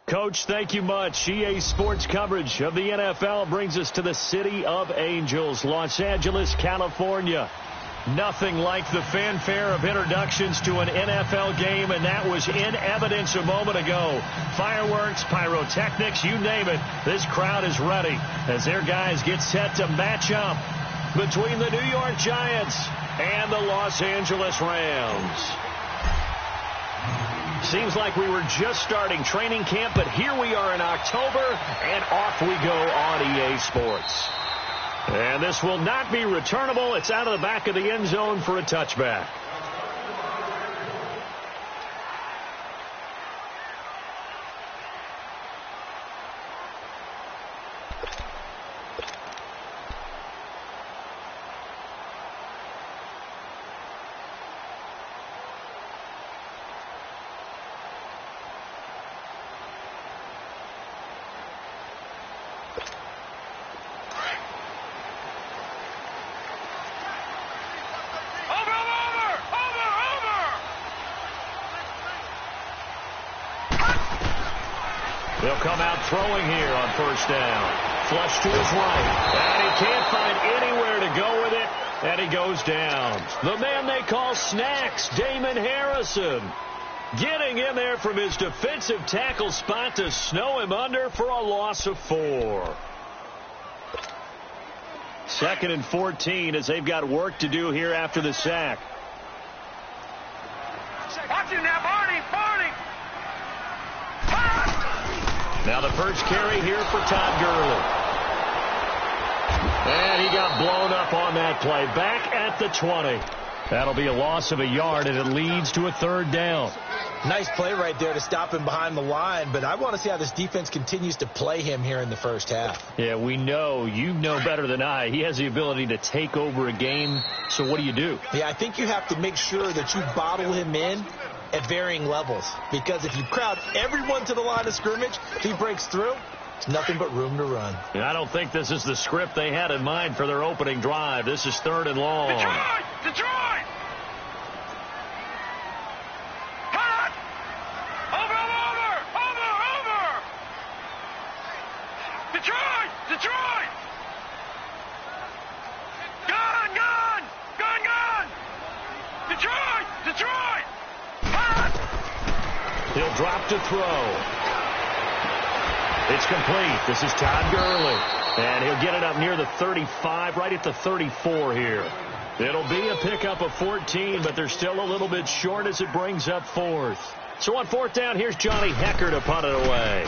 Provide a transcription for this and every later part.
Coach, thank you much. EA Sports coverage of the NFL brings us to the City of Angels, Los Angeles, California. Nothing like the fanfare of introductions to an NFL game, and that was in evidence a moment ago. Fireworks, pyrotechnics, you name it. This crowd is ready as their guys get set to match up between the New York Giants and the Los Angeles Rams. Seems like we were just starting training camp, but here we are in October, and off we go on EA Sports. And this will not be returnable. It's out of the back of the end zone for a touchback. They'll come out throwing here on first down. Flush to his right. And he can't find anywhere to go with it. And he goes down. The man they call Snacks, Damon Harrison, getting in there from his defensive tackle spot to snow him under for a loss of 4. 2nd and 14 as they've got work to do here after the sack. Watch him now, Barney! Now the first carry here for Todd Gurley. And he got blown up on that play. Back at the 20. That'll be a loss of a yard, and it leads to a 3rd down. Nice play right there to stop him behind the line, but I want to see how this defense continues to play him here in the first half. Yeah, we know. You know better than I. He has the ability to take over a game, so what do? Yeah, I think you have to make sure that you bottle him in at varying levels, because if you crowd everyone to the line of scrimmage, if he breaks through, it's nothing but room to run. And I don't think this is the script they had in mind for their opening drive. This is 3rd and long. Detroit! Cut! Over! Detroit! Gone! Detroit! He'll drop to throw. It's complete. This is Todd Gurley. And he'll get it up near the 35, right at the 34 here. It'll be a pickup of 14, but they're still a little bit short as it brings up 4th. So on 4th down, here's Johnny Hecker to punt it away.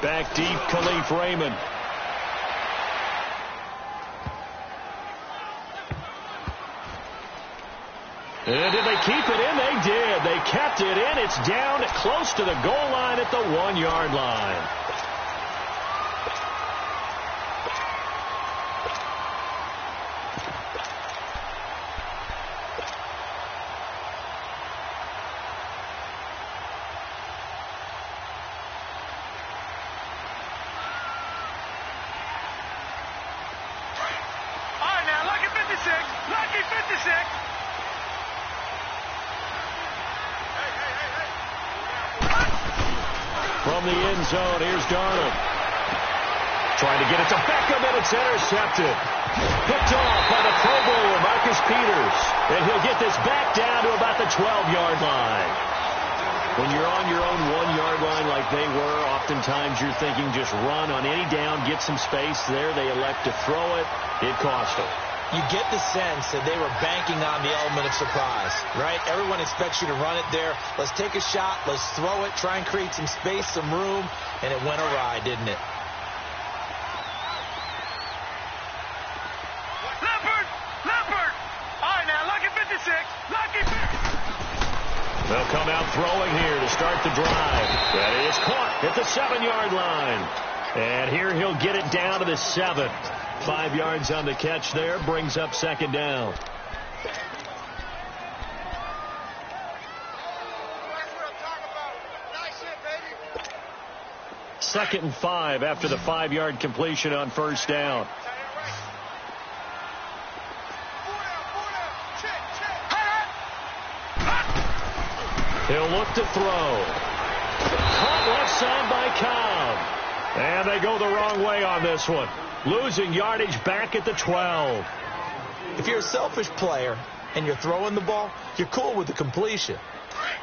Back deep, Khalif Raymond. And did they keep it in? They did. They kept it in. It's down close to the goal line at the 1-yard line. All right, now, lucky 56. From the end zone, here's Darnold. Trying to get it to Beckham, and it's intercepted. Picked off by the Pro Bowler, Marcus Peters. And he'll get this back down to about the 12-yard line. When you're on your own 1-yard line like they were, oftentimes you're thinking just run on any down, get some space there. They elect to throw it. It cost them. You get the sense that they were banking on the element of surprise, right? Everyone expects you to run it there. Let's take a shot. Let's throw it. Try and create some space, some room. And it went awry, didn't it? Leopard! All right, now, lucky 56. They'll come out throwing here to start the drive. That is caught at the 7-yard line. And here he'll get it down to the 7. 5 yards on the catch there. Brings up 2nd down. Second and 5 after the 5-yard completion on first down. He'll look to throw. Caught left side by Cobb. And they go the wrong way on this one. Losing yardage back at the 12. If you're a selfish player and you're throwing the ball, you're cool with the completion.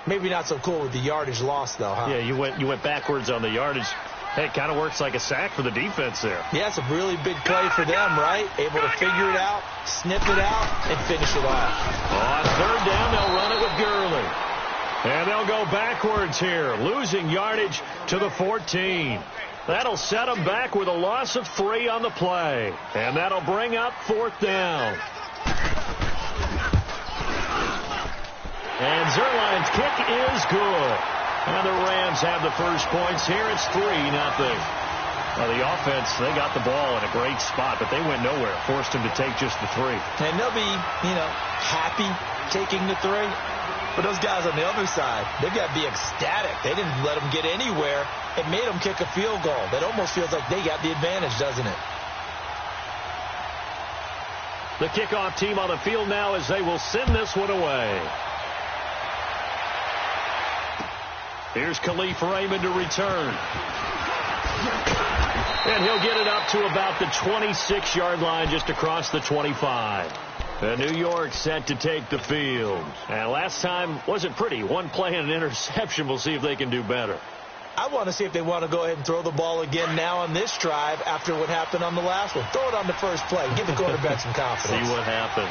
Maybe not so cool with the yardage loss, though, huh? Yeah, you went backwards on the yardage. Hey, it kind of works like a sack for the defense there. Yeah, it's a really big play for them, right? Able to figure it out, snip it out, and finish it off. On third down, they'll run it with Gurley. And they'll go backwards here, losing yardage to the 14. That'll set them back with a loss of 3 on the play. And that'll bring up fourth down. And Zerline's kick is good. And the Rams have the first points here. It's 3-0. Well, the offense, they got the ball in a great spot, but they went nowhere. Forced them to take just the 3. And they'll be, happy taking the 3. But those guys on the other side, they've got to be ecstatic. They didn't let them get anywhere. It made them kick a field goal. That almost feels like they got the advantage, doesn't it? The kickoff team on the field now as they will send this one away. Here's Khalif Raymond to return. And he'll get it up to about the 26-yard line, just across the 25. New York set to take the field. And last time wasn't pretty. One play and an interception. We'll see if they can do better. I want to see if they want to go ahead and throw the ball again now on this drive after what happened on the last one. Throw it on the first play. Give the quarterback some confidence. See what happens.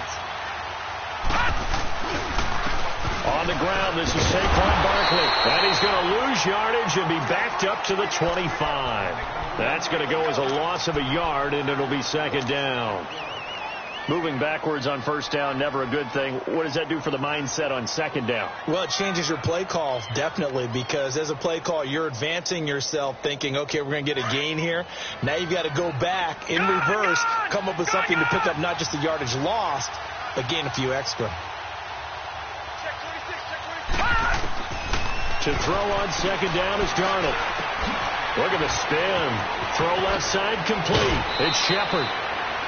On the ground, this is Saquon Barkley. And he's going to lose yardage and be backed up to the 25. That's going to go as a loss of a yard, and it'll be second down. Moving backwards on first down, never a good thing. What does that do for the mindset on second down? Well, it changes your play call, definitely, because as a play call, you're advancing yourself thinking, okay, we're going to get a gain here. Now you've got to go back in reverse, come up with something to pick up not just the yardage lost, but gain a few extra. To throw on second down is Darnold. Look at the spin. Throw left side complete. It's Shepard.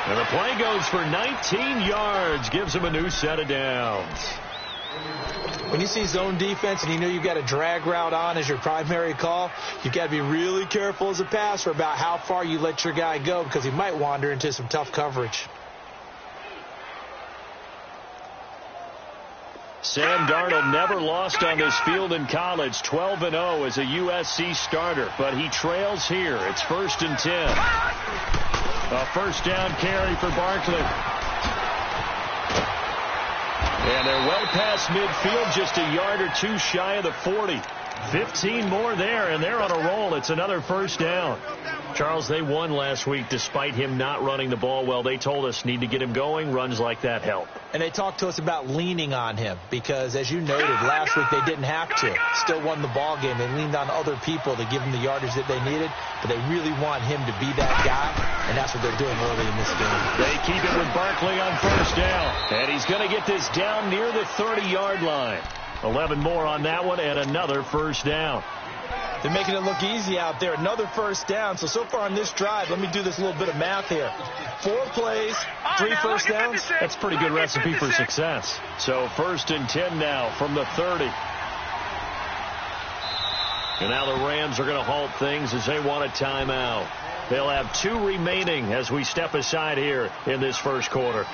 And the play goes for 19 yards. Gives him a new set of downs. When you see zone defense and you know you've got a drag route on as your primary call, you've got to be really careful as a passer about how far you let your guy go because he might wander into some tough coverage. Sam Darnold never lost on this field in college. 12-0 as a USC starter, but he trails here. It's 1st and 10. A first down carry for Barkley. And they're well past midfield, just a yard or two shy of the 40. 15 more there, and they're on a roll. It's another first down. Charles, they won last week despite him not running the ball well. They told us need to get him going. Runs like that help. And they talked to us about leaning on him because, as you noted, last week they didn't have to. Still won the ball game. They leaned on other people to give them the yardage that they needed, but they really want him to be that guy, and that's what they're doing early in this game. They keep it with Barkley on first down, and he's going to get this down near the 30-yard line. 11 more on that one, and another first down. They're making it look easy out there. Another first down. So far on this drive, let me do this little bit of math here. 4 plays, 3 first downs. That's a pretty good recipe for success. So 1st and 10 now from the 30. And now the Rams are going to halt things as they want a timeout. They'll have 2 remaining as we step aside here in this first quarter.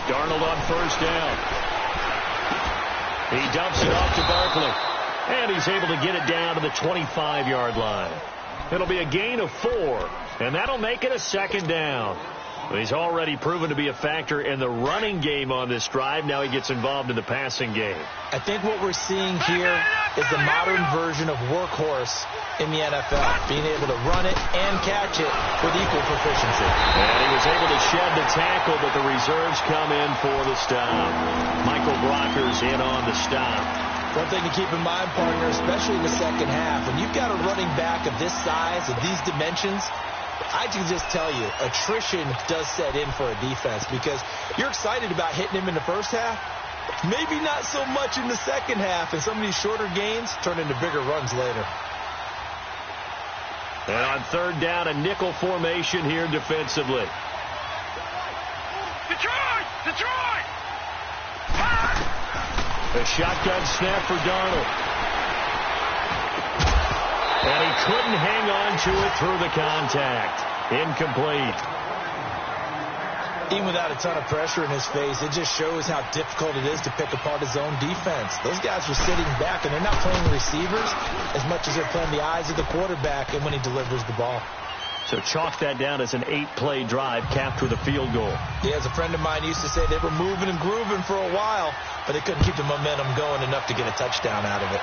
Darnold on first down. He dumps it off to Barkley. And he's able to get it down to the 25-yard line. It'll be a gain of 4. And that'll make it a second down. He's already proven to be a factor in the running game on this drive. Now he gets involved in the passing game. I think what we're seeing here is the modern version of workhorse in the NFL, being able to run it and catch it with equal proficiency. And he was able to shed the tackle, but the reserves come in for the stop. Michael Brocker's in on the stop. One thing to keep in mind, partner, especially in the second half, when you've got a running back of this size, of these dimensions, I can just tell you, attrition does set in for a defense because you're excited about hitting him in the first half, Maybe not so much in the second half, and some of these shorter gains turn into bigger runs later. And on third down, a nickel formation here defensively. Detroit! Detroit! A shotgun snap for Darnold. And he couldn't hang on to it through the contact. Incomplete. Even without a ton of pressure in his face, it just shows how difficult it is to pick apart his own defense. Those guys are sitting back, and they're not playing receivers as much as they're playing the eyes of the quarterback and when he delivers the ball. So chalk that down as an 8-play drive capped with a field goal. Yeah, as a friend of mine used to say, they were moving and grooving for a while, but they couldn't keep the momentum going enough to get a touchdown out of it.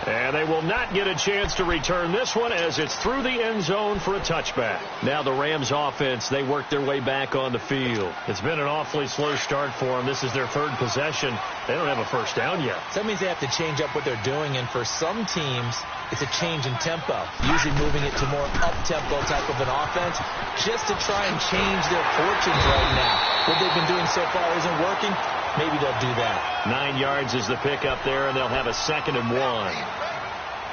And they will not get a chance to return this one as it's through the end zone for a touchback. Now the Rams offense, they work their way back on the field. It's been an awfully slow start for them. This is their third possession. They don't have a first down yet. So that means they have to change up what they're doing, and for some teams, it's a change in tempo, usually moving it to more up-tempo type of an offense just to try and change their fortunes right now. What they've been doing so far isn't working. Maybe they'll do that. 9 yards is the pickup there, and they'll have a 2nd and 1.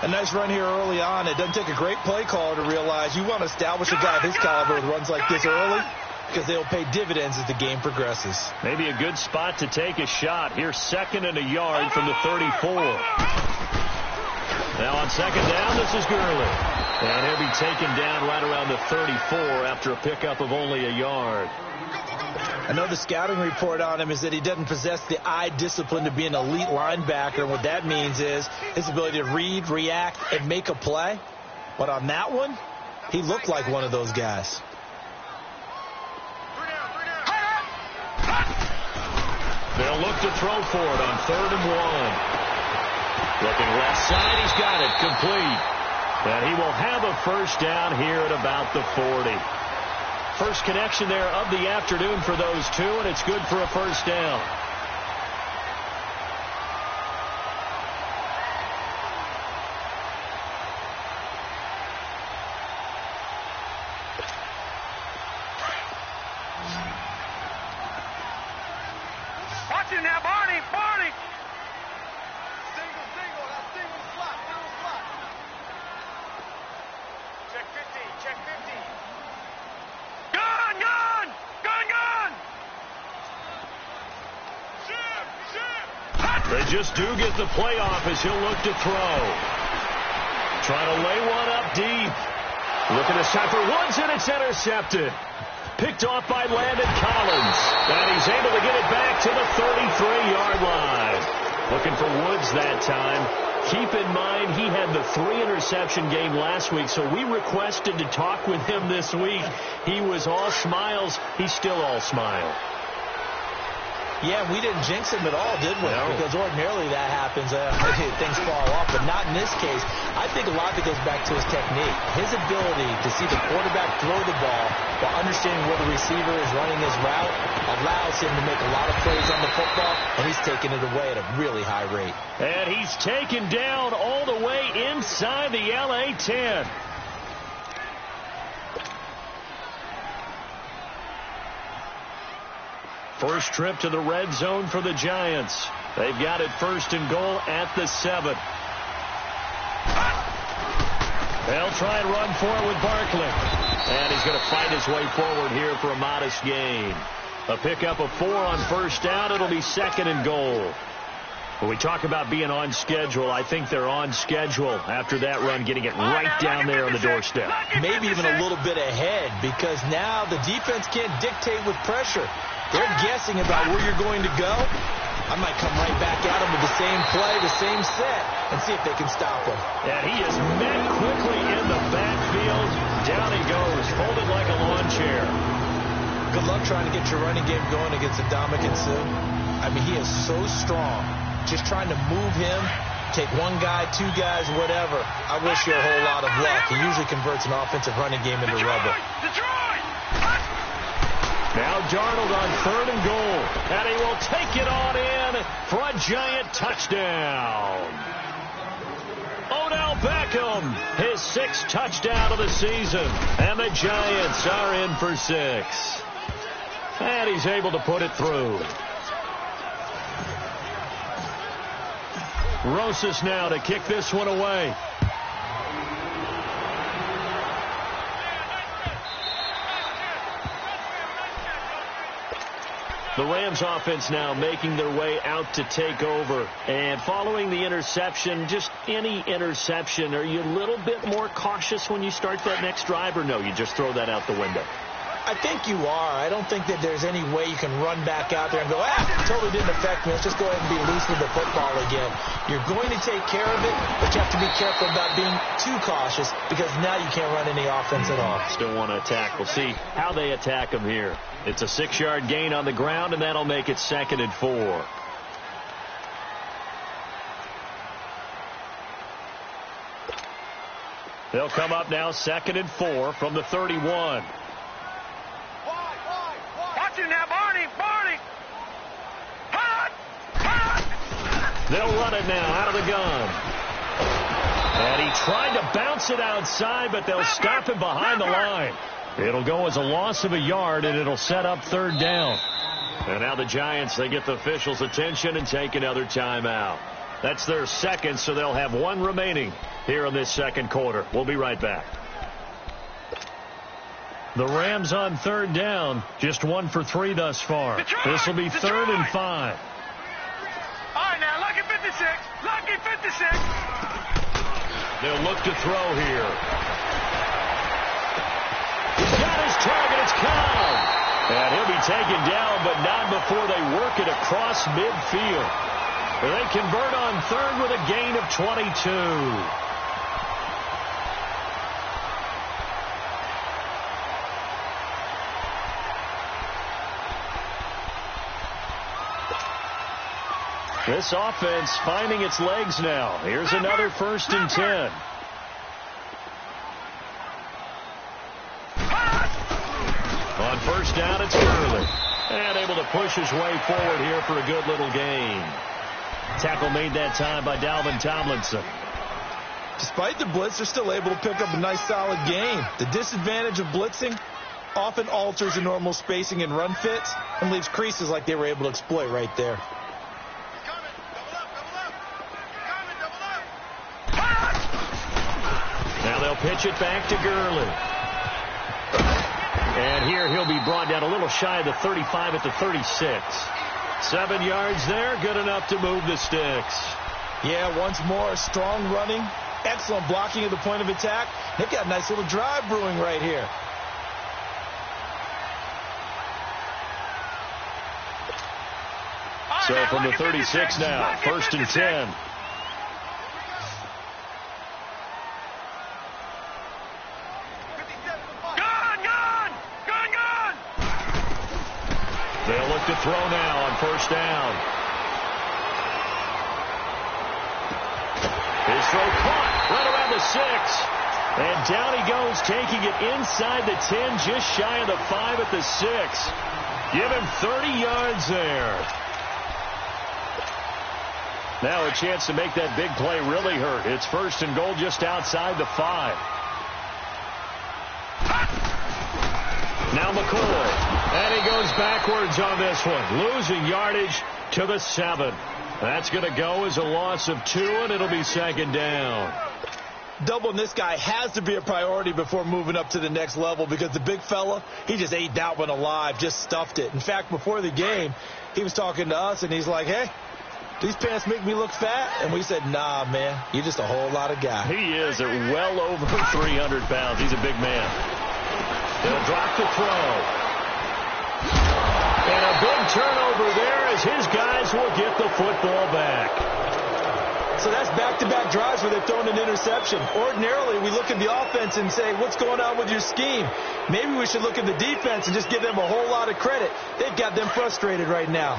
A nice run here early on. It doesn't take a great play caller to realize you want to establish a guy of his caliber with runs like this early because they'll pay dividends as the game progresses. Maybe a good spot to take a shot. Here's 2nd and a yard from the 34. Now on 2nd down, this is Gurley. And he'll be taken down right around the 34 after a pickup of only a yard. I know the scouting report on him is that he doesn't possess the eye discipline to be an elite linebacker. And what that means is his ability to read, react, and make a play. But on that one, he looked like one of those guys. They'll look to throw for it on 3rd and 1. Looking left side, he's got it complete. And he will have a first down here at about the 40. First connection there of the afternoon for those two, and it's good for a first down. Watch it now, Barney! Barney! Check 50, check 50. Gun, gun! Gun, gun! They just do get the play off as he'll look to throw. Trying to lay one up deep. Looking this time for Woods, and it's intercepted. Picked off by Landon Collins. And he's able to get it back to the 33-yard line. Looking for Woods that time. Keep in mind, he had the 3-interception game last week, so we requested to talk with him this week. He was all smiles. He's still all smile. Yeah, we didn't jinx him at all, did we? No. Because ordinarily that happens. Things fall off, but not in this case. I think a lot of it goes back to his technique. His ability to see the quarterback throw the ball while understanding where the receiver is running his route allows him to make a lot of plays on the football, and he's taking it away at a really high rate. And he's taken down all the way inside the LA 10. First trip to the red zone for the Giants. They've got it 1st and goal at the 7. They'll try and run for it with Barkley. And he's going to fight his way forward here for a modest gain. A pickup of 4 on 1st down. It'll be 2nd and goal. When we talk about being on schedule, I think they're on schedule after that run, getting it right down there on the doorstep. Maybe even a little bit ahead, because now the defense can't dictate with pressure. They're guessing about where you're going to go. I might come right back at him with the same play, the same set, and see if they can stop him. And he is met quickly in the backfield. Down he goes, folded like a lawn chair. Good luck trying to get your running game going against Ndamukong Suh. I mean, he is so strong. Just trying to move him, take one guy, 2 guys, whatever. I wish you a whole lot of luck. He usually converts an offensive running game into rubber. Now Darnold on 3rd and goal. And he will take it on in for a giant touchdown. Odell Beckham, his 6th touchdown of the season. And the Giants are in for 6. And he's able to put it through. Rosas now to kick this one away. The Rams offense now making their way out to take over. And following the interception, just any interception, are you a little bit more cautious when you start that next drive, or no, you just throw that out the window? I think you are. I don't think that there's any way you can run back out there and go, totally didn't affect me. Let's just go ahead and be loose with the football again. You're going to take care of it, but you have to be careful about being too cautious because now you can't run any offense at all. Still want to attack. We'll see how they attack him here. It's a 6-yard gain on the ground, and that'll make it 2nd and 4. They'll come up now 2nd and 4 from the 31. Watch him now, Barney. Hot. They'll run it now out of the gun. And he tried to bounce it outside, but they'll stop him behind the line. It'll go as a loss of a yard, and it'll set up 3rd down. And now the Giants, they get the officials' attention and take another timeout. That's their second, so they'll have one remaining here in this second quarter. We'll be right back. The Rams on 3rd down, just 1 for 3 thus far. This will be 3rd and 5. All right, now, lucky 56. They'll look to throw here. He's got his target. It's Cobb. And he'll be taken down, but not before they work it across midfield. They convert on 3rd with a gain of 22. This offense finding its legs now. Here's another 1st and 10. On 1st down, it's Gurley. And able to push his way forward here for a good little gain. Tackle made that time by Dalvin Tomlinson. Despite the blitz, they're still able to pick up a nice solid gain. The disadvantage of blitzing often alters the normal spacing and run fits and leaves creases like they were able to exploit right there. Now they'll pitch it back to Gurley. And here he'll be brought down a little shy of the 35 at the 36. 7 yards there, good enough to move the sticks. Yeah, once more, strong running, excellent blocking at the point of attack. They've got a nice little drive brewing right here. So from the 36 now, 1st and 10. They'll look to throw now on 1st down. His throw caught right around the 6. And down he goes, taking it inside the 10, just shy of the 5 at the 6. Give him 30 yards there. Now a chance to make that big play really hurt. It's 1st and goal just outside the 5. Now McCoy. And he goes backwards on this one. Losing yardage to the 7. That's going to go as a loss of 2, and it'll be 2nd down. Doubling this guy has to be a priority before moving up to the next level because the big fella, he just ate that one alive, just stuffed it. In fact, before the game, he was talking to us, and he's like, hey, these pants make me look fat? And we said, nah, man, you're just a whole lot of guy. He is at well over 300 pounds. He's a big man. They'll drop the throw. And a big turnover there as his guys will get the football back. So that's back-to-back drives where they've thrown an interception. Ordinarily, we look at the offense and say, what's going on with your scheme? Maybe we should look at the defense and just give them a whole lot of credit. They've got them frustrated right now.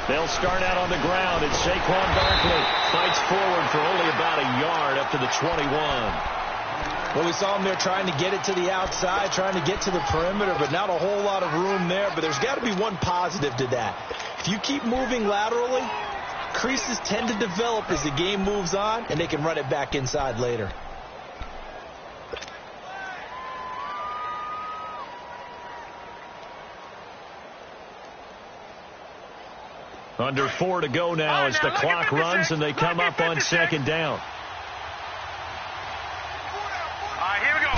They'll start out on the ground, and Saquon Barkley fights forward for only about a yard up to the 21. Well, we saw him there trying to get it to the outside, trying to get to the perimeter, but not a whole lot of room there. But there's got to be one positive to that. If you keep moving laterally, creases tend to develop as the game moves on, and they can run it back inside later. Under 4 to go now as the clock runs and they come up on second down. Here we go.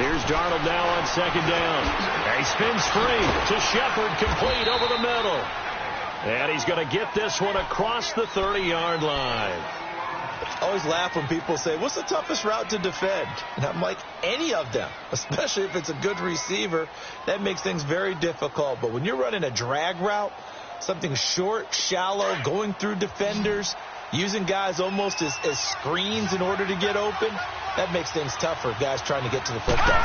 Here's Darnold now on second down. And he spins free to Shepard, complete over the middle. And he's going to get this one across the 30-yard line. I always laugh when people say, what's the toughest route to defend? And I'm like, any of them, especially if it's a good receiver. That makes things very difficult. But when you're running a drag route, something short, shallow, going through defenders, using guys almost as screens in order to get open, that makes things tougher, guys trying to get to the football.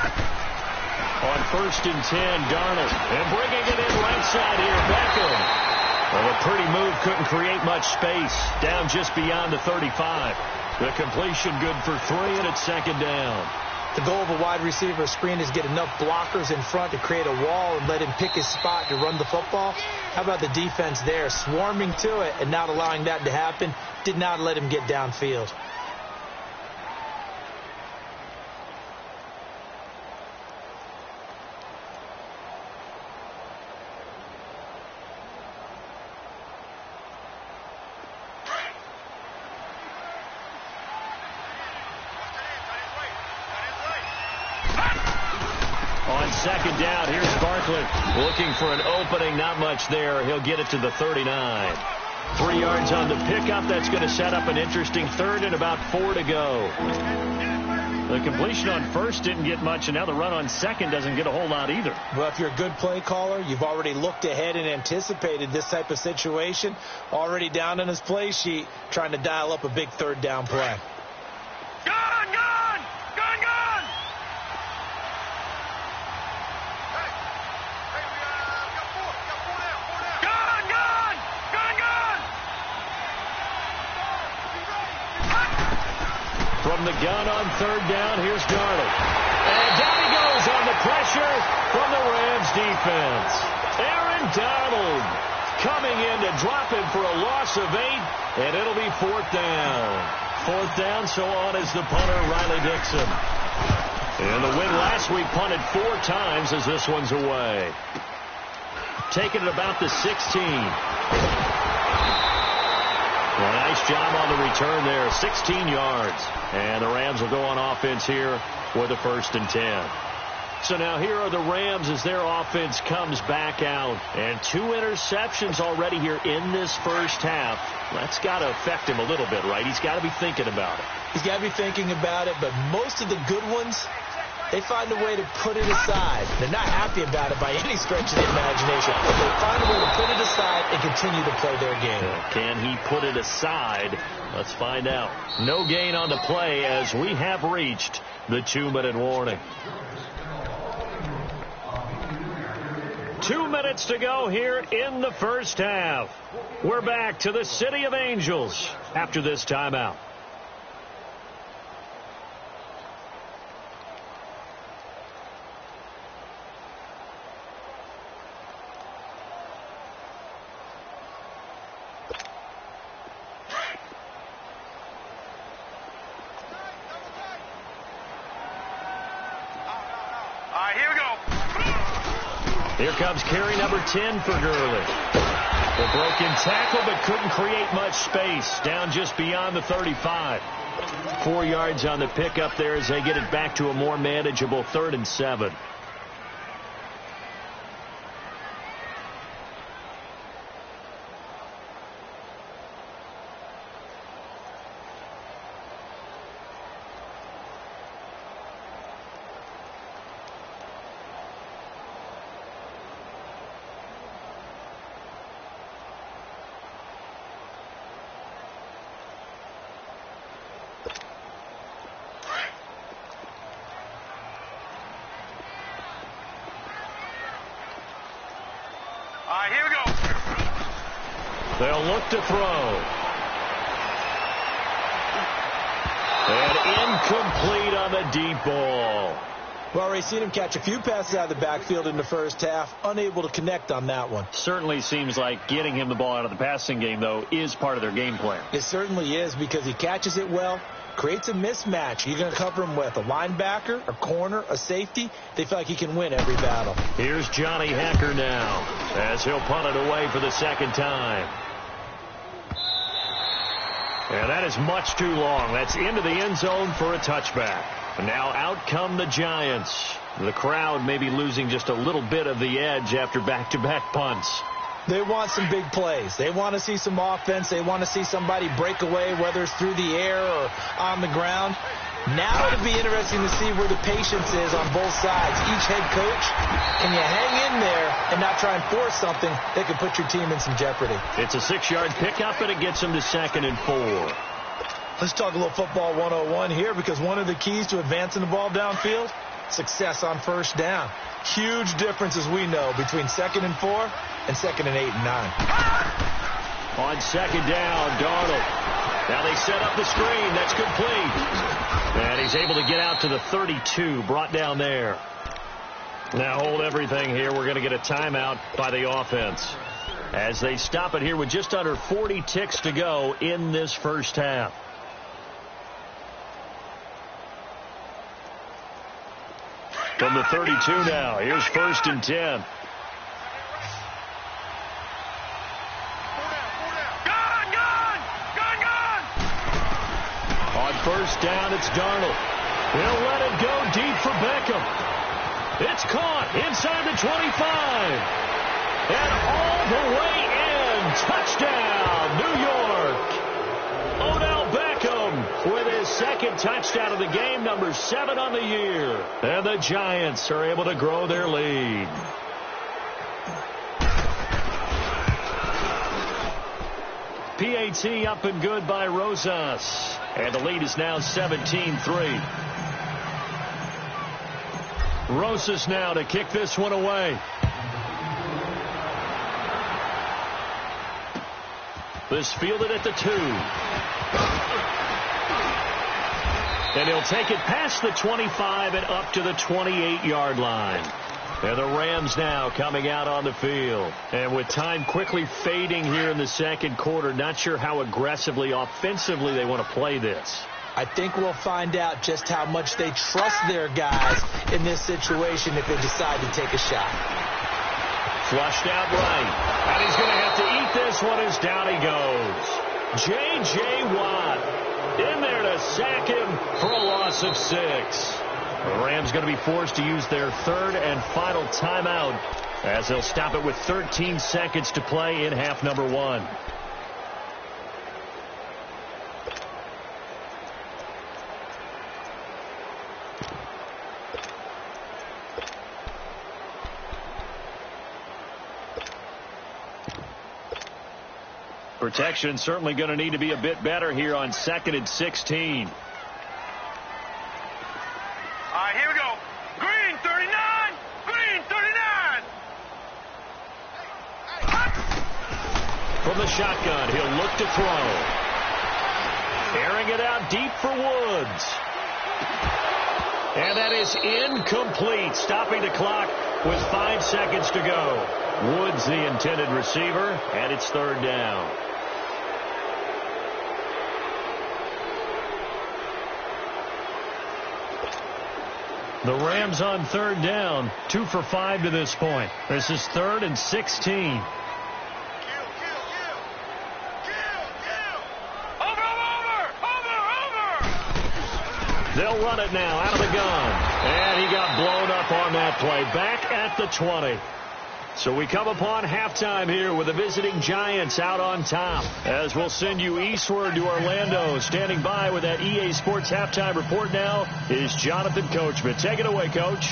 On 1st and 10, Darnold. And bringing it in right side here, Beckham. Well, a pretty move couldn't create much space. Down just beyond the 35. The completion good for 3, and it's second down. The goal of a wide receiver screen is get enough blockers in front to create a wall and let him pick his spot to run the football. How about the defense there, swarming to it and not allowing that to happen? Did not let him get downfield. Second down, here's Barkley looking for an opening, not much there. He'll get it to the 39. 3 yards on the pickup. That's going to set up an interesting 3rd and about 4 to go. The completion on 1st didn't get much, and now the run on 2nd doesn't get a whole lot either. Well, if you're a good play caller, you've already looked ahead and anticipated this type of situation. Already down on his play sheet, trying to dial up a big 3rd down play. From the gun on 3rd down, here's Darnold. And down he goes on the pressure from the Rams defense. Aaron Donald coming in to drop him for a loss of 8, and it'll be 4th down. 4th down, so on is the punter, Riley Dixon. And the win last week punted 4 times as this one's away. Taking it about the 16. Well, nice job on the return there, 16 yards. And the Rams will go on offense here with a 1st and 10. So now here are the Rams as their offense comes back out. And 2 interceptions already here in this first half. That's got to affect him a little bit, right? He's got to be thinking about it. He's got to be thinking about it, but most of the good ones, they find a way to put it aside. They're not happy about it by any stretch of the imagination. They find a way to put it aside and continue to play their game. Can he put it aside? Let's find out. No gain on the play as we have reached the 2-minute warning. 2 minutes to go here in the first half. We're back to the City of Angels after this timeout. Here comes carry number 10 for Gurley. The broken tackle, but couldn't create much space. Down just beyond the 35. 4 yards on the pickup there as they get it back to a more manageable 3rd and 7. Here we go. They'll look to throw. And incomplete on the deep ball. Well, already seen him catch a few passes out of the backfield in the first half. Unable to connect on that one. Certainly seems like getting him the ball out of the passing game, though, is part of their game plan. It certainly is because he catches it well, creates a mismatch. You're going to cover him with a linebacker, a corner, a safety. They feel like he can win every battle. Here's Johnny Hecker now as he'll punt it away for the second time. And that is much too long. That's into the end zone for a touchback. And now out come the Giants. The crowd may be losing just a little bit of the edge after back-to-back punts. They want some big plays. They want to see some offense. They want to see somebody break away, whether it's through the air or on the ground. Now it'll be interesting to see where the patience is on both sides. Each head coach, can you hang in there and not try and force something that could put your team in some jeopardy? It's a 6-yard pickup, and it gets them to 2nd and 4. Let's talk a little football 101 here, because one of the keys to advancing the ball downfield, success on first down. Huge difference, as we know, between 2nd and 4 and 2nd and 8 and 9. On 2nd down, Darnold. Now they set up the screen. That's complete. And he's able to get out to the 32, brought down there. Now hold everything here. We're going to get a timeout by the offense as they stop it here with just under 40 ticks to go in this first half. From the 32 now, here's 1st and 10. On 1st down, it's Darnold. He'll let it go deep for Beckham. It's caught inside the 25. And all the way in. Touchdown, New York. Odell Beckham with his 2nd touchdown of the game, number 7 on the year. And the Giants are able to grow their lead. PAT up and good by Rosas. And the lead is now 17-3. Rosas now to kick this one away. This fielded at the 2. And he'll take it past the 25 and up to the 28-yard line. And the Rams now coming out on the field. And with time quickly fading here in the second quarter, not sure how aggressively, offensively they want to play this. I think we'll find out just how much they trust their guys in this situation if they decide to take a shot. Flushed out right. And he's going to have to eat this one as down he goes. J.J. Watt in there to sack him for a loss of 6. The Rams going to be forced to use their 3rd and final timeout as they'll stop it with 13 seconds to play in half number 1. Protection certainly going to need to be a bit better here on 2nd and 16. All right, here we go. Green 39. Green 39. From the shotgun, he'll look to throw. Airing it out deep for Woods. And that is incomplete. Stopping the clock with 5 seconds to go. Woods the intended receiver, and it's 3rd down. The Rams on 3rd down, 2 for 5 to this point. This is 3rd and 16. They'll run it now out of the gun. And he got blown up on that play. Back at the 20. So we come upon halftime here with the visiting Giants out on top. As we'll send you eastward to Orlando. Standing by with that EA Sports halftime report now is Jonathan Coachman. Take it away, Coach.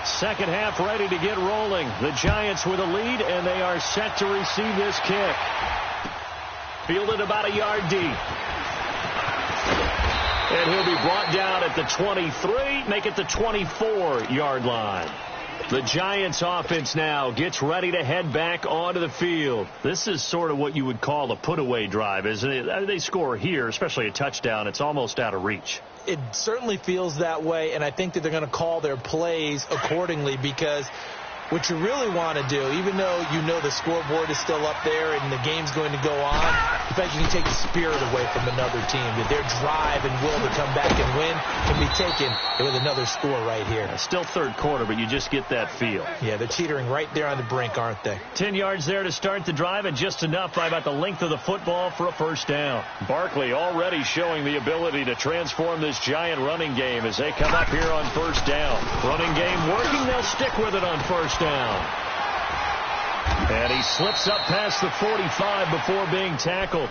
Second half ready to get rolling. The Giants with a lead, and they are set to receive this kick. Fielded about a yard deep. And he'll be brought down at the 23, make it the 24-yard line. The Giants offense now gets ready to head back onto the field. This is sort of what you would call a put-away drive, isn't it? They score here, especially a touchdown. It's almost out of reach. It certainly feels that way, and I think that they're going to call their plays accordingly, because what you really want to do, even though you know the scoreboard is still up there and the game's going to go on, in fact, you can take the spirit away from another team. That their drive and will to come back and win can be taken with another score right here. Still third quarter, but you just get that feel. Yeah, they're teetering right there on the brink, aren't they? 10 yards there to start the drive, and just enough by about the length of the football for a first down. Barkley already showing the ability to transform this Giant running game as they come up here on first down. Running game working, they'll stick with it on first down. And he slips up past the 45 before being tackled.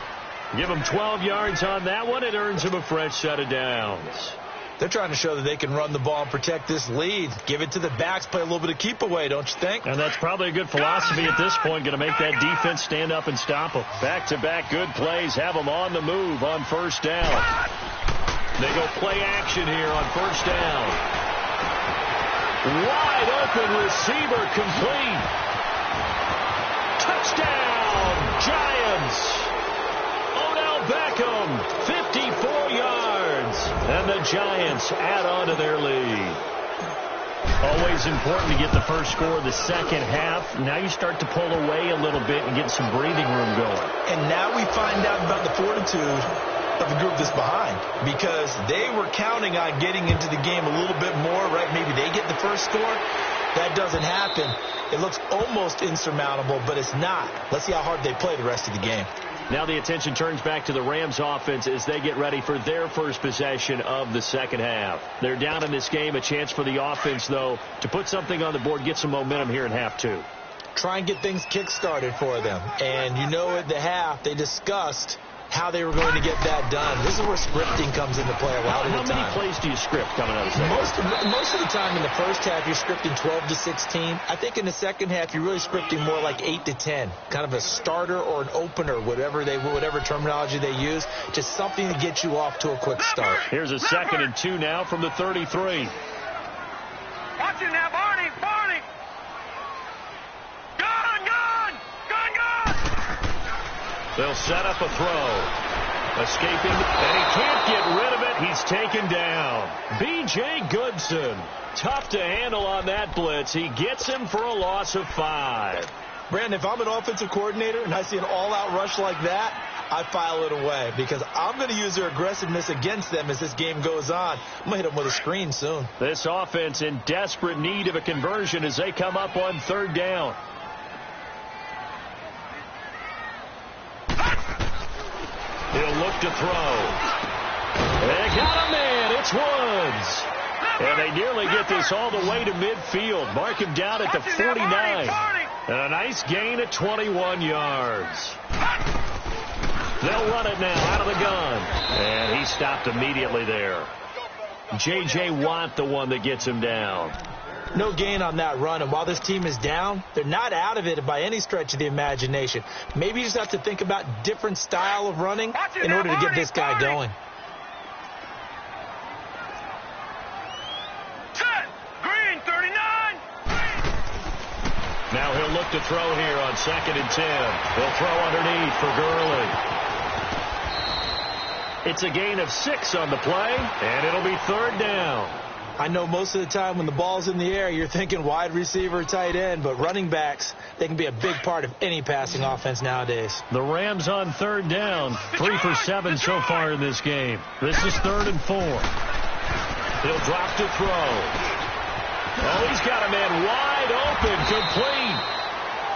Give him 12 yards on that one. It earns him a fresh set of downs. They're trying to show that they can run the ball and protect this lead. Give it to the backs, play a little bit of keep away, don't you think? And that's probably a good philosophy at this point, going to make that defense stand up and stop them. Back-to-back good plays, have them on the move on first down. They go play action here on first down. Wide open receiver complete. Touchdown, Giants. Odell Beckham, 54 yards. And the Giants add on to their lead. Always important to get the first score of the second half. Now you start to pull away a little bit and get some breathing room going. And now we find out about the fortitude of the group that's behind, because they were counting on getting into the game a little bit more, right? Maybe they get the first score. That doesn't happen. It looks almost insurmountable, but it's not. Let's see how hard they play the rest of the game. Now the attention turns back to the Rams offense as they get ready for their first possession of the second half. They're down in this game. A chance for the offense, though, to put something on the board, get some momentum here in half two. Try and get things kick-started for them. And you know at the half they discussed how they were going to get that done. This is where scripting comes into play a lot of the time. How many plays do you script coming out of the second half? Most of the time in the first half, you're scripting 12 to 16. I think in the second half, you're really scripting more like 8 to 10. Kind of a starter or an opener, whatever terminology they use. Just something to get you off to a quick start. Here's a 2nd and 2 now from the 33. Watch it now, Barney! Barney! Gone! They'll set up a throw. Escaping, and he can't get rid of it. He's taken down. B.J. Goodson. Tough to handle on that blitz. He gets him for a loss of 5. Brandon, if I'm an offensive coordinator and I see an all-out rush like that, I file it away, because I'm going to use their aggressiveness against them as this game goes on. I'm going to hit them with a screen soon. This offense in desperate need of a conversion as they come up on 3rd down. He'll look to throw. They got a man. It's Woods. And they nearly get this all the way to midfield. Mark him down at the 49. And a nice gain at 21 yards. They'll run it now out of the gun. And he stopped immediately there. J.J. Watt, the one that gets him down. No gain on that run, and while this team is down, they're not out of it by any stretch of the imagination. Maybe you just have to think about different style of running in order to get this guy going. Green, 39. Now he'll look to throw here on 2nd and 10. He'll throw underneath for Gurley. It's a gain of 6 on the play, and it'll be 3rd down. I know most of the time when the ball's in the air, you're thinking wide receiver, tight end, but running backs, they can be a big part of any passing offense nowadays. The Rams on 3rd down, 3 for 7 so far in this game. This is 3rd and 4. He'll drop to throw. Oh, he's got a man wide open, complete.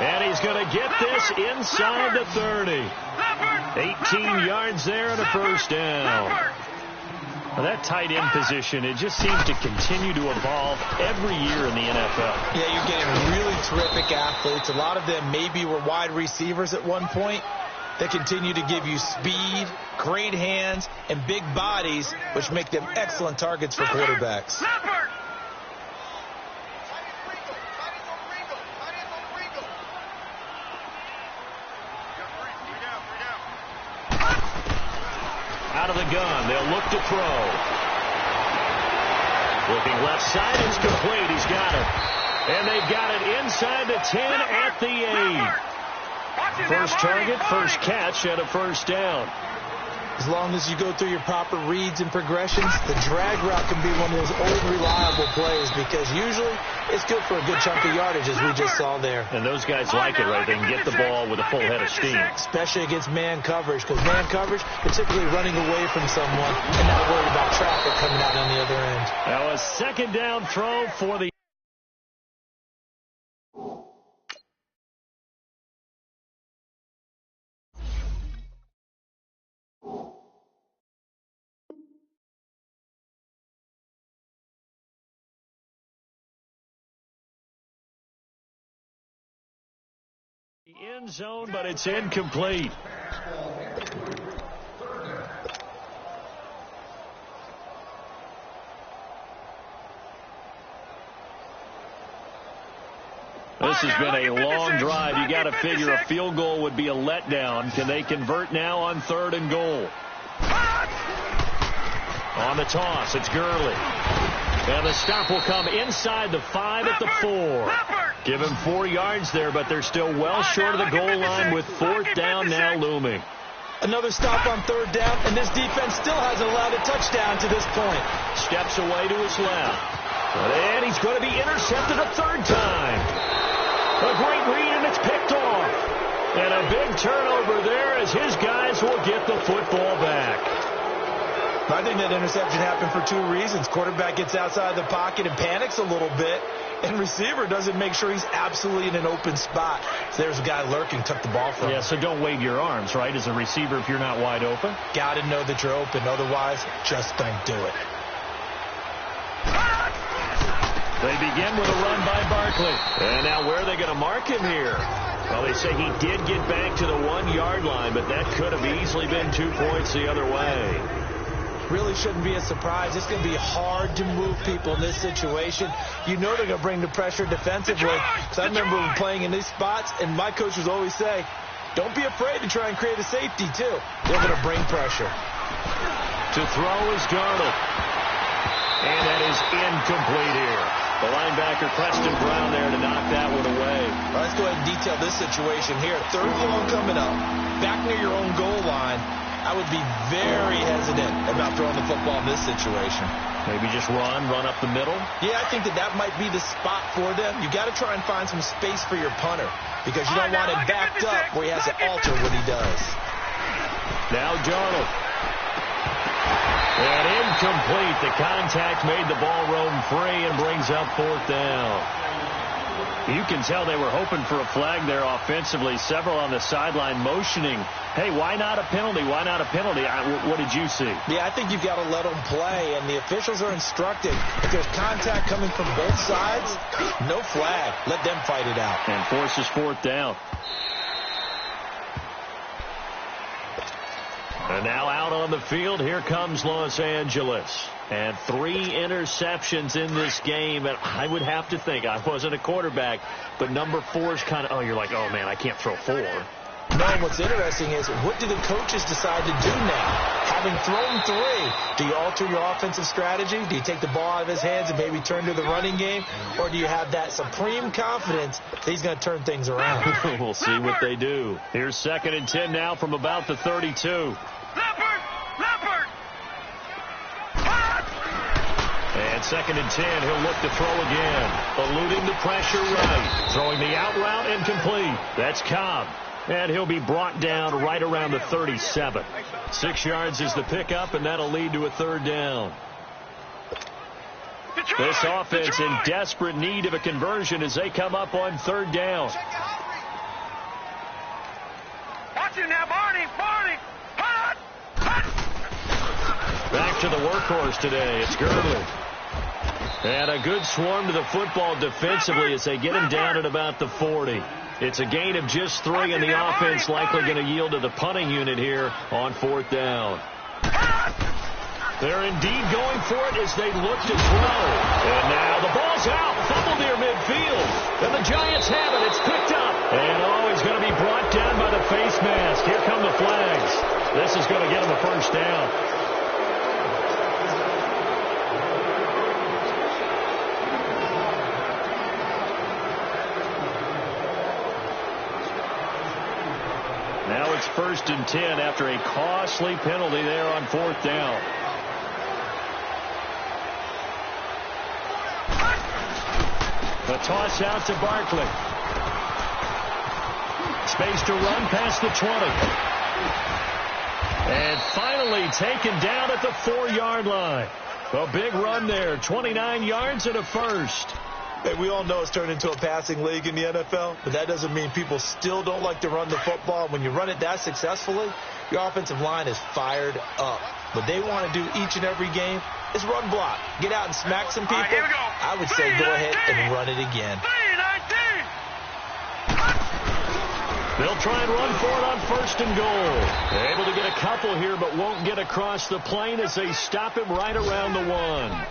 And he's going to get this inside the 30. 18 yards there and a first down. Well, that tight end position, it just seems to continue to evolve every year in the NFL. Yeah, you're getting really terrific athletes. A lot of them maybe were wide receivers at one point. They continue to give you speed, great hands, and big bodies, which make them excellent targets for quarterbacks. Out of the gun, they'll look to throw. Looking left side, it's complete. He's got it. And they've got it inside the 10 at the 8. First target, first catch, and a first down. As long as you go through your proper reads and progressions, the drag route can be one of those old reliable plays because usually it's good for a good chunk of yardage, as we just saw there. And those guys like it, right? They can get the ball with a full head of steam. Especially against man coverage, because man coverage, particularly running away from someone and not worried about traffic coming out on the other end. Now a second down throw for the end zone, but it's incomplete. This has been a long drive. You got to figure a field goal would be a letdown. Can they convert now on 3rd and goal? On the toss, it's Gurley. And the stop will come inside the 5 at the 4. Give him 4 yards there, but they're still well short of the goal line with 4th down now looming. Another stop on 3rd down, and this defense still hasn't allowed a touchdown to this point. Steps away to his left. And he's going to be intercepted a 3rd time. A great read, and it's picked off. And a big turnover there as his guys will get the football back. I think that interception happened for 2 reasons. Quarterback gets outside the pocket and panics a little bit, and receiver doesn't make sure he's absolutely in an open spot. So there's a guy lurking, took the ball from him. Yeah, so don't wave your arms, right, as a receiver if you're not wide open. Got to know that you're open. Otherwise, just don't do it. They begin with a run by Barkley. And now where are they going to mark him here? Well, they say he did get back to the 1-yard line, but that could have easily been 2 points the other way. Really shouldn't be a surprise. It's going to be hard to move people in this situation. You know they're going to bring the pressure defensively. Because I remember playing in these spots, and my coaches always say, don't be afraid to try and create a safety, too. They're going to bring pressure. To throw is Darnold. And that is incomplete here. The linebacker, Preston Brown, there to knock that one away. Well, let's go ahead and detail this situation here. 3rd and long coming up. Back near your own goal line. I would be very hesitant about throwing the football in this situation. Maybe just run up the middle? Yeah, I think that might be the spot for them. You got to try and find some space for your punter because you don't want him backed up where he has to alter what he does. Now Darnold. And incomplete. The contact made the ball roam free and brings up 4th down. You can tell they were hoping for a flag there offensively. Several on the sideline motioning, hey, why not a penalty? Why not a penalty? What did you see? Yeah, I think you've got to let them play, and the officials are instructed. If there's contact coming from both sides, no flag. Let them fight it out. And forces 4th down. And now out on the field, here comes Los Angeles. And 3 interceptions in this game. And I would have to think, I wasn't a quarterback, but number 4 is kind of, you're like, oh, man, I can't throw 4. No, and what's interesting is, what do the coaches decide to do now? Having thrown 3, do you alter your offensive strategy? Do you take the ball out of his hands and maybe turn to the running game? Or do you have that supreme confidence that he's going to turn things around? We'll see what they do. Here's 2nd and 10 now from about the 32. And 2nd and 10, he'll look to throw again. Eluding the pressure right. Throwing the out route incomplete. That's Cobb. And he'll be brought down right around the 37. 6 yards is the pickup, and that'll lead to a 3rd down. This offense in desperate need of a conversion as they come up on 3rd down. Watch it now, Barney. Hot. Back to the workhorse today. It's Gurley. And a good swarm to the football defensively as they get him down at about the 40. It's a gain of just 3, and the offense likely going to yield to the punting unit here on 4th down. They're indeed going for it as they look to throw. And now the ball's out. Fumble near midfield. And the Giants have it. It's picked up. And he's going to be brought down by the face mask. Here come the flags. This is going to get him a 1st down. Now it's 1st and 10 after a costly penalty there on 4th down. The toss out to Barkley. Space to run past the 20. And finally taken down at the 4-yard line. A big run there, 29 yards and a first. Hey, we all know it's turned into a passing league in the NFL, but that doesn't mean people still don't like to run the football. When you run it that successfully, your offensive line is fired up. What they want to do each and every game is run block. Get out and smack some people. Here we go. I would say go ahead and run it again. 3-19. They'll try and run for it on 1st and goal. They're able to get a couple here, but won't get across the plane as they stop him right around the 1.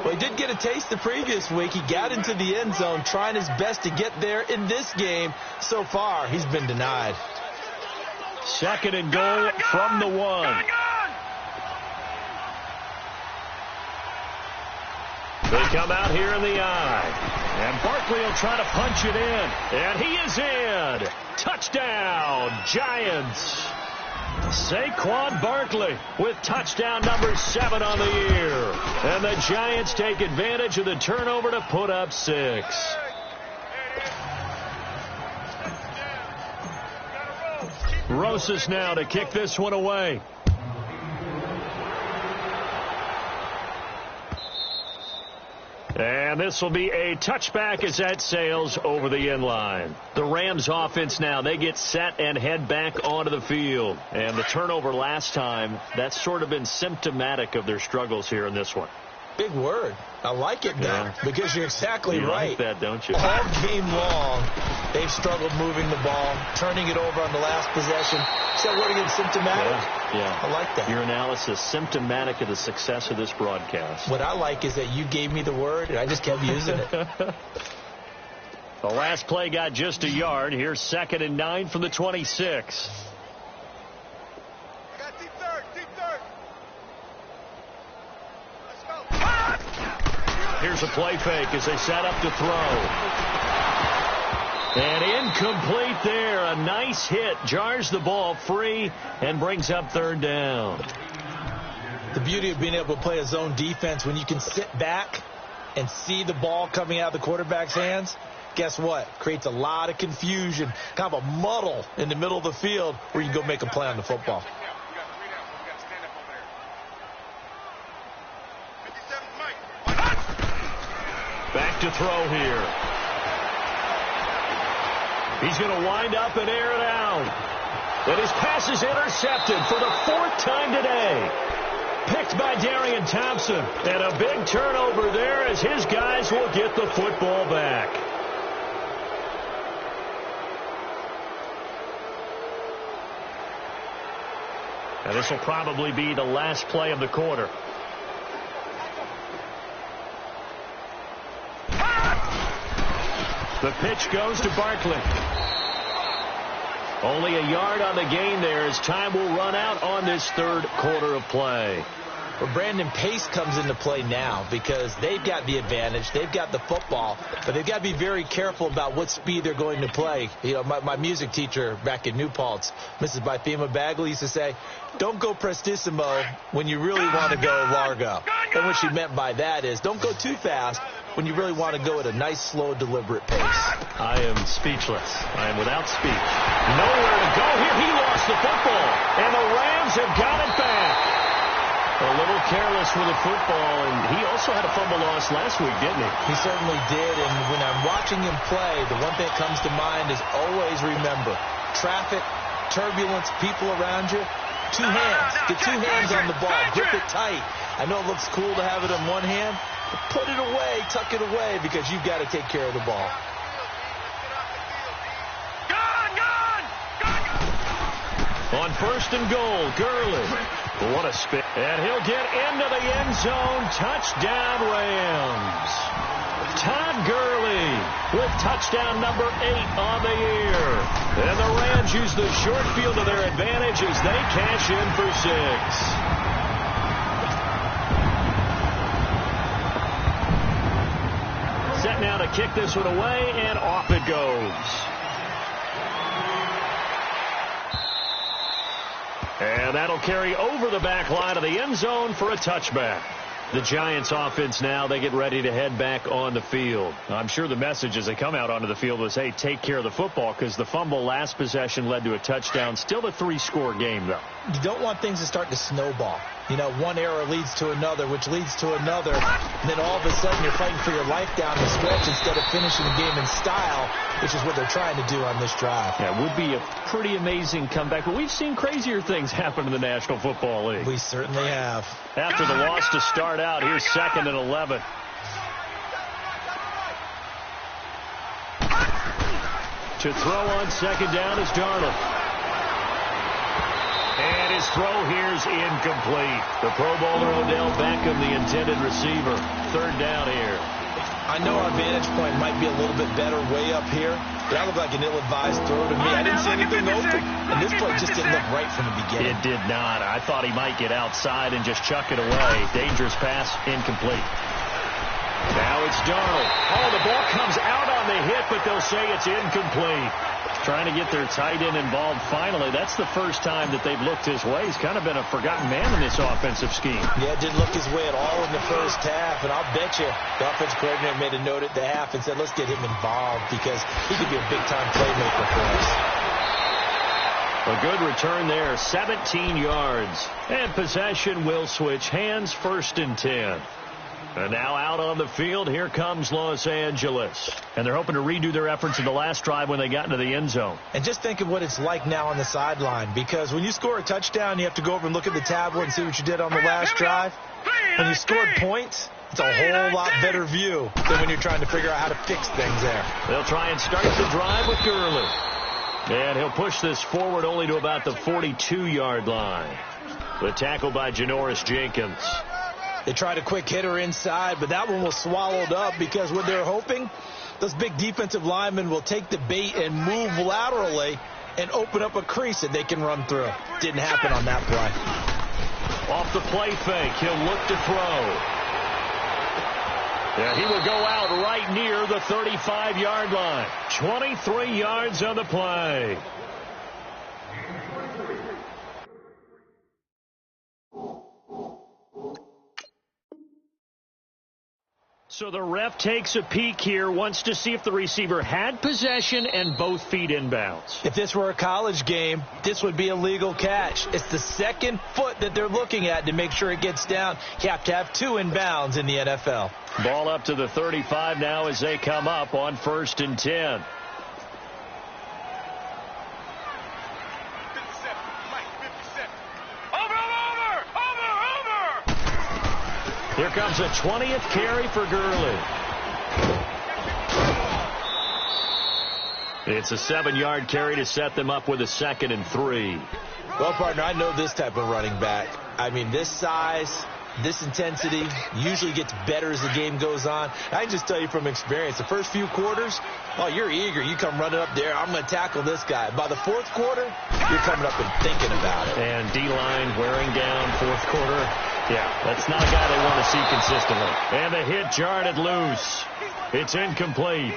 Well, he did get a taste the previous week. He got into the end zone trying his best to get there in this game. So far, he's been denied. 2nd and goal from the 1. They come out here in the eye. And Barkley will try to punch it in. And he is in. Touchdown, Giants. Saquon Barkley with touchdown number 7 on the year. And the Giants take advantage of the turnover to put up 6. Rosas now to kick this one away. And this will be a touchback as that sails over the end line. The Rams offense now, they get set and head back onto the field. And the turnover last time, that's sort of been symptomatic of their struggles here in this one. Big word. I like it, though, because you're exactly right. Like that, don't you? All game long, they've struggled moving the ball, turning it over on the last possession. Is that word again, symptomatic? Yeah. I like that. Your analysis, symptomatic of the success of this broadcast. What I like is that you gave me the word, and I just kept using it. The last play got just a yard. Here's 2nd and 9 from the 26. Here's a play fake as they set up to throw. And incomplete there. A nice hit. Jars the ball free and brings up 3rd down. The beauty of being able to play a zone defense when you can sit back and see the ball coming out of the quarterback's hands, guess what? Creates a lot of confusion, kind of a muddle in the middle of the field where you can go make a play on the football. Back to throw here. He's going to wind up and air it out. And his pass is intercepted for the 4th time today. Picked by Darian Thompson. And a big turnover there as his guys will get the football back. And this will probably be the last play of the quarter. The pitch goes to Barkley. Only a yard on the gain there as time will run out on this 3rd quarter of play. Well, Brandon, pace comes into play now because they've got the advantage. They've got the football, but they've got to be very careful about what speed they're going to play. You know, my music teacher back in New Paltz, Mrs. Bythema Bagley, used to say, don't go prestissimo when you really want to go largo. And what she meant by that is don't go too fast when you really want to go at a nice, slow, deliberate pace. I am speechless. I am without speech. Nowhere to go here. He lost the football, and the Rams have got it back. A little careless with the football, and he also had a fumble loss last week, didn't he? He certainly did, and when I'm watching him play, the one thing that comes to mind is always remember, traffic, turbulence, people around you, 2 hands. Get 2 hands on the ball. Grip it tight. I know it looks cool to have it in one hand, but put it away, tuck it away, because you've got to take care of the ball. On 1st and goal, Gurley. What a spin. And he'll get into the end zone. Touchdown, Rams. Todd Gurley with touchdown number 8 on the year. And the Rams use the short field to their advantage as they cash in for 6. Set now to kick this one away, and off it goes. And that'll carry over the back line of the end zone for a touchback. The Giants offense now, they get ready to head back on the field. I'm sure the message as they come out onto the field was, hey, take care of the football, because the fumble last possession led to a touchdown. Still a 3-score game, though. You don't want things to start to snowball. You know, one error leads to another, which leads to another. And then all of a sudden you're fighting for your life down the stretch instead of finishing the game in style, which is what they're trying to do on this drive. Yeah, it would be a pretty amazing comeback, but we've seen crazier things happen in the National Football League. We certainly have. After the loss to start out, here's 2nd and 11. To throw on 2nd down is Darnold. And his throw here's incomplete. The Pro Bowler Odell Beckham, the intended receiver. 3rd down here. I know our vantage point might be a little bit better way up here, but that looked like an ill-advised throw to me. I didn't see anything open, and this play just didn't look right from the beginning. It did not. I thought he might get outside and just chuck it away. Dangerous pass, incomplete. Now it's Darnold. Oh, the ball comes out on the hit, but they'll say it's incomplete. Trying to get their tight end involved finally. That's the first time that they've looked his way. He's kind of been a forgotten man in this offensive scheme. Yeah, didn't look his way at all in the first half, and I'll bet you the offensive coordinator made a note at the half and said, let's get him involved because he could be a big-time playmaker for us. A good return there, 17 yards. And possession will switch hands, 1st and 10. And now out on the field, here comes Los Angeles. And they're hoping to redo their efforts in the last drive when they got into the end zone. And just think of what it's like now on the sideline, because when you score a touchdown, you have to go over and look at the tablet and see what you did on the last drive. When you scored points, it's a whole lot better view than when you're trying to figure out how to fix things there. They'll try and start the drive with Gurley. And he'll push this forward only to about the 42-yard line. The tackle by Janoris Jenkins. They tried a quick hitter inside, but that one was swallowed up because what they're hoping, those big defensive linemen will take the bait and move laterally and open up a crease that they can run through. Didn't happen on that play. Off the play fake, he'll look to throw. Yeah, he will go out right near the 35-yard line. 23 yards on the play. So the ref takes a peek here, wants to see if the receiver had possession and both feet inbounds. If this were a college game, this would be a legal catch. It's the second foot that they're looking at to make sure it gets down. You have to have 2 inbounds in the NFL. Ball up to the 35 now as they come up on 1st and 10. Here comes a 20th carry for Gurley. It's a 7-yard carry to set them up with a 2nd and 3. Well, partner, I know this type of running back. I mean, this size, this intensity usually gets better as the game goes on. I can just tell you from experience, the first few quarters, oh, you're eager. You come running up there, I'm going to tackle this guy. By the 4th quarter, you're coming up and thinking about it. And D-line wearing down 4th quarter. Yeah, that's not a guy they want to see consistently. And the hit jarred it loose. It's incomplete.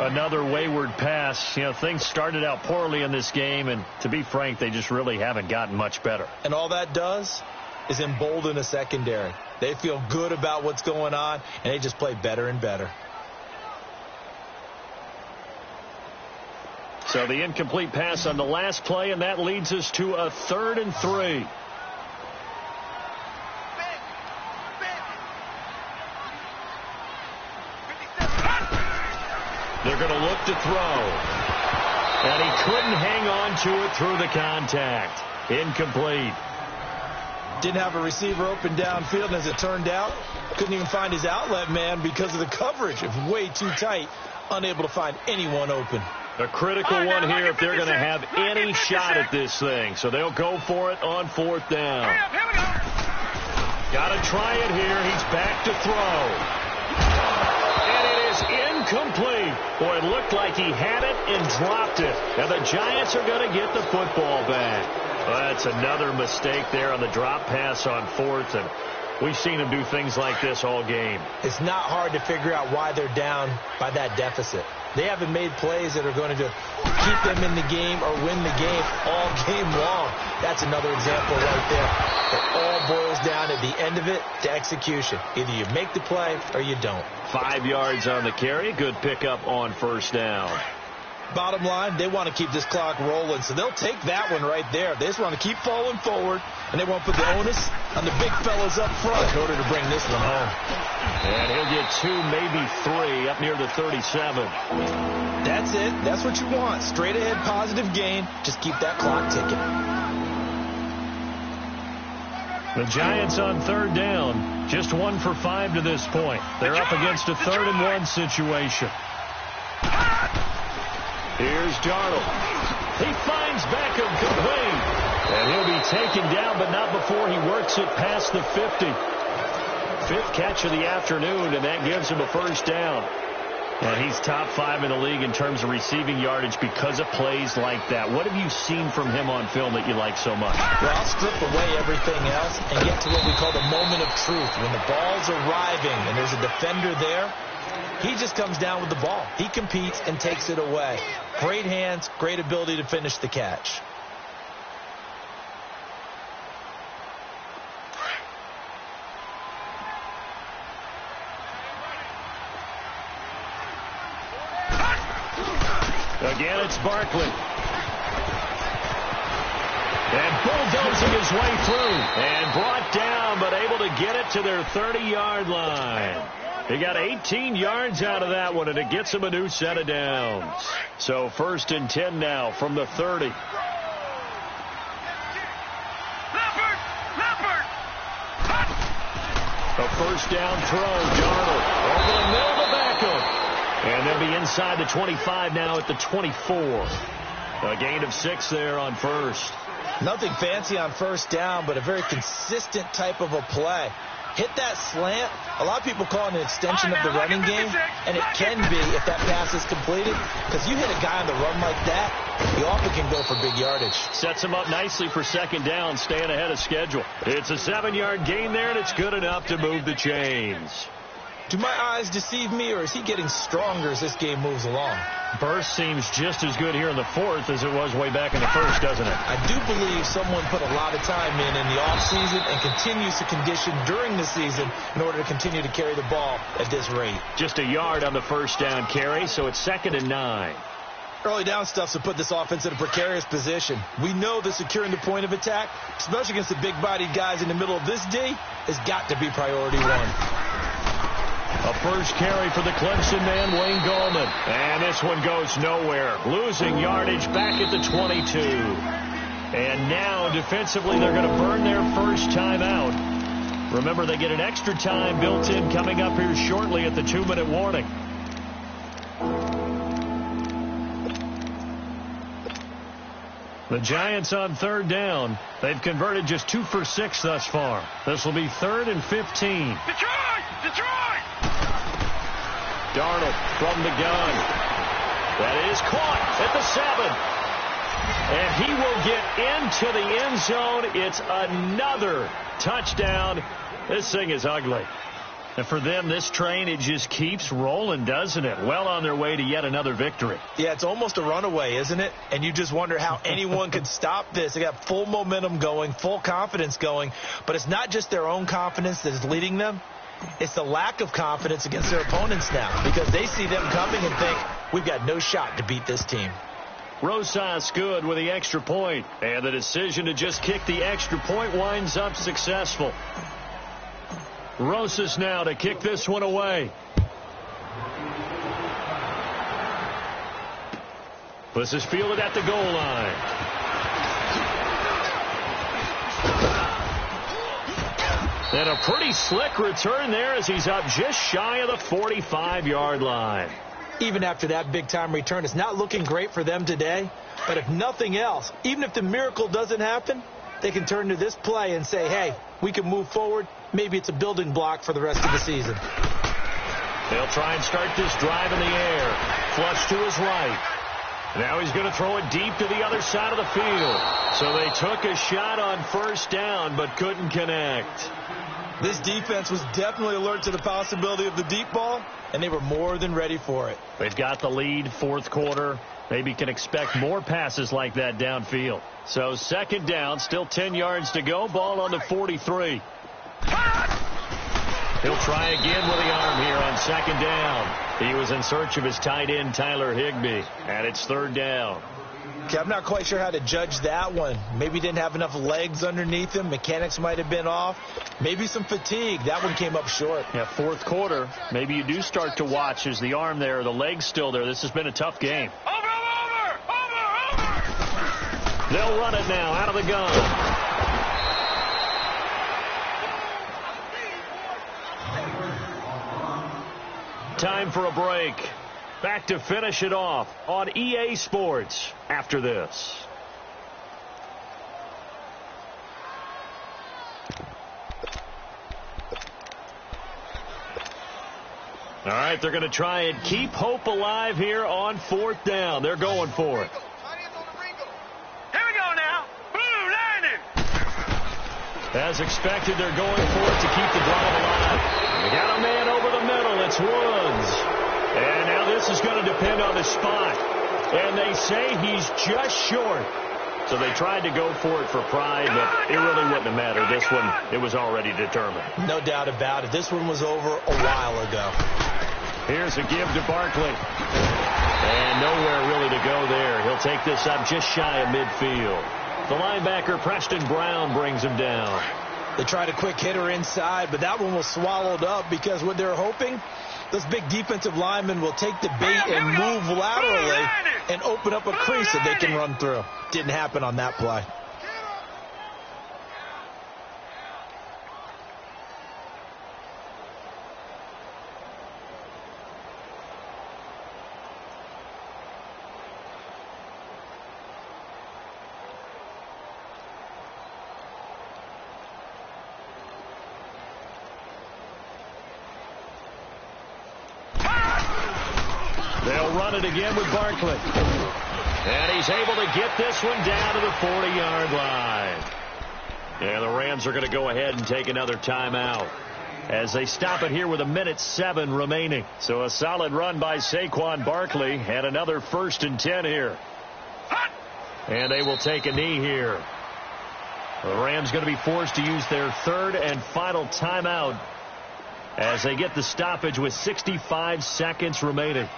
Another wayward pass. You know, things started out poorly in this game, and to be frank, they just really haven't gotten much better. And all that does is embolden a secondary. They feel good about what's going on, and they just play better and better. So the incomplete pass on the last play, and that leads us to a 3rd and 3. They're going to look to throw. And he couldn't hang on to it through the contact. Incomplete. Didn't have a receiver open downfield, and as it turned out, couldn't even find his outlet man because of the coverage. It was way too tight, unable to find anyone open. A critical one here if they're going to have any shot at this thing. So they'll go for it on 4th down. Got to try it here. He's back to throw. Incomplete. Boy, it looked like he had it and dropped it. And the Giants are going to get the football back. Well, that's another mistake there on the drop pass on 4th. And we've seen him do things like this all game. It's not hard to figure out why they're down by that deficit. They haven't made plays that are going to keep them in the game or win the game all game long. That's another example right there. It all boils down at the end of it to execution. Either you make the play or you don't. 5 yards on the carry. Good pickup on first down. Bottom line, they want to keep this clock rolling, so they'll take that one right there. They just want to keep falling forward, and they won't put the onus on the big fellas up front in order to bring this one home. And he'll get 2, maybe 3, up near the 37. That's it. That's what you want. Straight ahead, positive gain. Just keep that clock ticking. The Giants on third down, just 1 for 5 to this point. They're up against a 3rd and 1 situation. Here's Darnold. He finds Beckham complete. And he'll be taken down, but not before he works it past the 50. 5th catch of the afternoon, and that gives him a first down. And he's top 5 in the league in terms of receiving yardage because of plays like that. What have you seen from him on film that you like so much? Well, I'll strip away everything else and get to what we call the moment of truth. When the ball's arriving and there's a defender there, he just comes down with the ball. He competes and takes it away. Great hands, great ability to finish the catch. Again, it's Barkley. And bulldozing his way through. And brought down, but able to get it to their 30-yard line. He got 18 yards out of that one, and it gets him a new set of downs. So 1st and 10 now from the 30. A first down throw. Darnold over the middle to Beckham. And they'll be inside the 25 now at the 24. A gain of 6 there on first. Nothing fancy on first down, but a very consistent type of a play. Hit that slant. A lot of people call it an extension of the running game, and it can be if that pass is completed, because you hit a guy on the run like that, he often can go for big yardage. Sets him up nicely for second down, staying ahead of schedule. It's a 7-yard gain there, and it's good enough to move the chains. Do my eyes deceive me, or is he getting stronger as this game moves along? Burst seems just as good here in the 4th as it was way back in the 1st, doesn't it? I do believe someone put a lot of time in the offseason and continues to condition during the season in order to continue to carry the ball at this rate. Just a yard on the first down carry, so it's 2nd and 9. Early down stuff to put this offense in a precarious position. We know that securing the point of attack, especially against the big-bodied guys in the middle of this D, has got to be priority 1. A first carry for the Clemson man, Wayne Gallman. And this one goes nowhere. Losing yardage back at the 22. And now, defensively, they're going to burn their first time out. Remember, they get an extra time built in coming up here shortly at the 2-minute warning. The Giants on third down. They've converted just 2 for 6 thus far. This will be 3rd and 15. Detroit! Darnold from the gun. That is caught at the 7. And he will get into the end zone. It's another touchdown. This thing is ugly. And for them, this train, it just keeps rolling, doesn't it? Well on their way to yet another victory. Yeah, it's almost a runaway, isn't it? And you just wonder how anyone could stop this. They got full momentum going, full confidence going. But it's not just their own confidence that is leading them. It's the lack of confidence against their opponents now, because they see them coming and think, we've got no shot to beat this team. Rosas good with the extra point, and the decision to just kick the extra point winds up successful. Rosas now to kick this one away. This is fielded at the goal line. And a pretty slick return there as he's up just shy of the 45-yard line. Even after that big-time return, it's not looking great for them today. But if nothing else, even if the miracle doesn't happen, they can turn to this play and say, hey, we can move forward. Maybe it's a building block for the rest of the season. They'll try and start this drive in the air. Flush to his right. Now he's going to throw it deep to the other side of the field. So they took a shot on first down but couldn't connect. This defense was definitely alert to the possibility of the deep ball, and they were more than ready for it. They've got the lead, fourth quarter. Maybe can expect more passes like that downfield. So second down, still 10 yards to go. Ball on the 43. He'll try again with the arm here on second down. He was in search of his tight end, Tyler Higbee, and it's third down. Okay, I'm not quite sure how to judge that one. Maybe he didn't have enough legs underneath him. Mechanics might have been off. Maybe some fatigue. That one came up short. Yeah, fourth quarter. Maybe you do start to watch as the arm there, the leg's still there. This has been a tough game. Over! They'll run it now out of the gun. Time for a break. Back to finish it off on EA Sports after this. All right, they're going to try and keep hope alive here on fourth down. They're going for it. Here we go now. Blue landing. As expected, they're going for it to keep the drive alive. They got a man over the middle. It's Woods. And now this is going to depend on the spot. And they say he's just short. So they tried to go for it for pride, but it really wouldn't have mattered. This one, it was already determined. No doubt about it. This one was over a while ago. Here's a give to Barkley. And nowhere really to go there. He'll take this up just shy of midfield. The linebacker, Preston Brown, brings him down. They tried a quick hitter inside, but that one was swallowed up because what they're hoping, those big defensive linemen will take the bait and move laterally and open up a crease that they can run through. Didn't happen on that play. They'll run it again with Barkley. And he's able to get this one down to the 40-yard line. And the Rams are going to go ahead and take another timeout as they stop it here with 1:07 remaining. So a solid run by Saquon Barkley and another 1st and 10 here. And they will take a knee here. The Rams going to be forced to use their third and final timeout as they get the stoppage with 65 seconds remaining.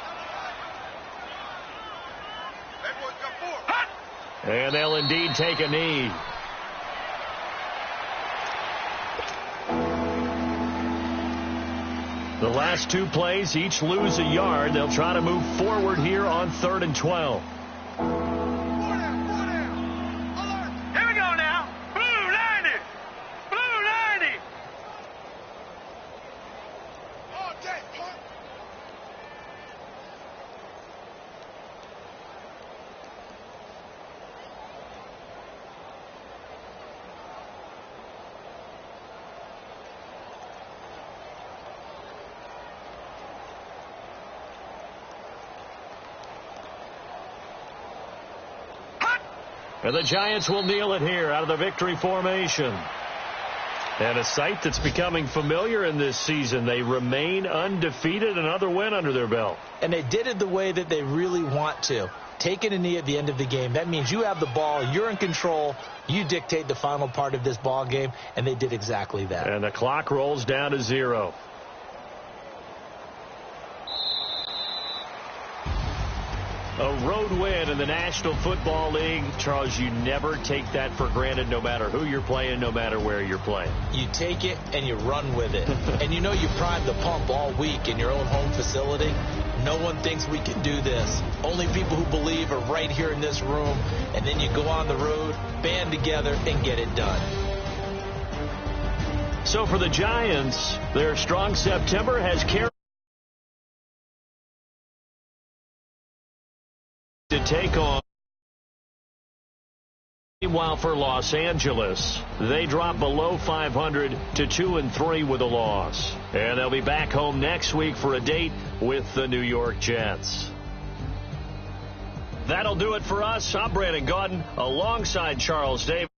And they'll indeed take a knee. The last two plays each lose a yard. They'll try to move forward here on 3rd and 12. Here we go now. Blue landing. Blue landing. And the Giants will kneel it here out of the victory formation. And a sight that's becoming familiar in this season. They remain undefeated, another win under their belt. And they did it the way that they really want to. Taking a knee at the end of the game. That means you have the ball, you're in control, you dictate the final part of this ball game, and they did exactly that. And the clock rolls down to 0. A road win in the National Football League. Charles, you never take that for granted no matter who you're playing, no matter where you're playing. You take it and you run with it. And you know you primed the pump all week in your own home facility. No one thinks we can do this. Only people who believe are right here in this room. And then you go on the road, band together, and get it done. So for the Giants, their strong September has carried to take on. Meanwhile, for Los Angeles, they drop below 500 to 2-3 with a loss. And they'll be back home next week for a date with the New York Jets. That'll do it for us. I'm Brandon Gaudin alongside Charles Davis.